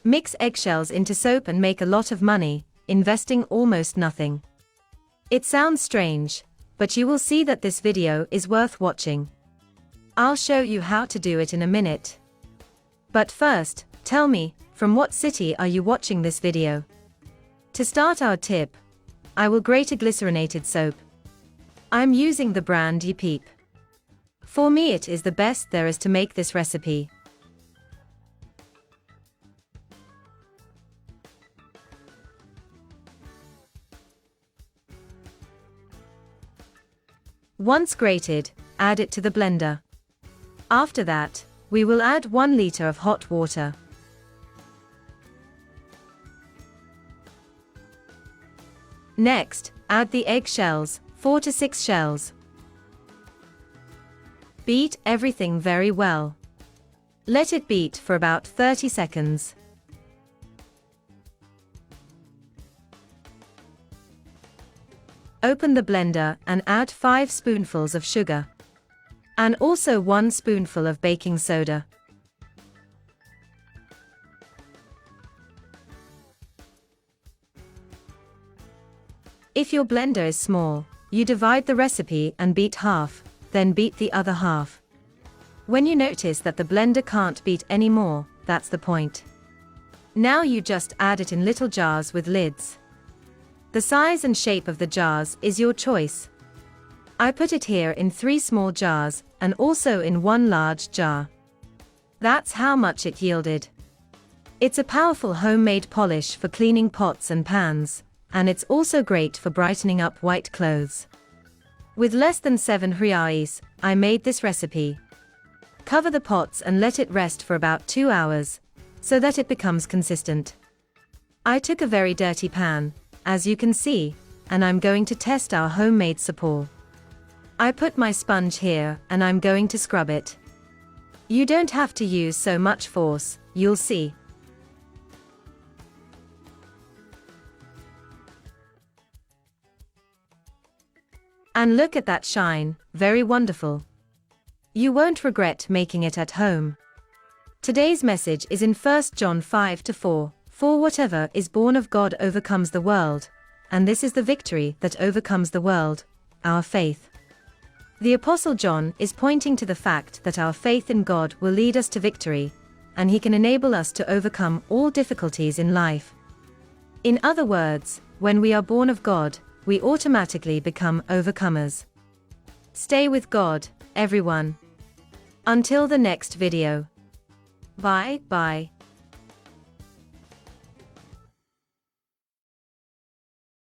Mix eggshells into soap and make a lot of money, investing almost nothing. It sounds strange, but you will see that this video is worth watching. I'll show you how to do it in a minute. But first, tell me, from what city are you watching this video? To start our tip, I will grate a glycerinated soap. I'm using the brand Peep. For me it is the best there is to make this recipe. Once grated, add it to the blender. After that, we will add 1 liter of hot water. Next, add the egg shells, 4 to 6 shells. Beat everything very well. Let it beat for about 30 seconds. Open the blender and add 5 spoonfuls of sugar. And also 1 spoonful of baking soda. If your blender is small, you divide the recipe and beat half, then beat the other half. When you notice that the blender can't beat anymore, that's the point. Now you just add it in little jars with lids. The size and shape of the jars is your choice. I put it here in 3 small jars, and also in 1 large jar. That's how much it yielded. It's a powerful homemade polish for cleaning pots and pans, and it's also great for brightening up white clothes. With less than 7 reais, I made this recipe. Cover the pots and let it rest for about 2 hours, so that it becomes consistent. I took a very dirty pan, as you can see, and I'm going to test our homemade sapor. I put my sponge here and I'm going to scrub it. You don't have to use so much force, you'll see. And look at that shine, very wonderful. You won't regret making it at home. Today's message is in 1 John 5-4. For whatever is born of God overcomes the world, and this is the victory that overcomes the world, our faith. The Apostle John is pointing to the fact that our faith in God will lead us to victory, and he can enable us to overcome all difficulties in life. In other words, when we are born of God, we automatically become overcomers. Stay with God, everyone. Until the next video. Bye.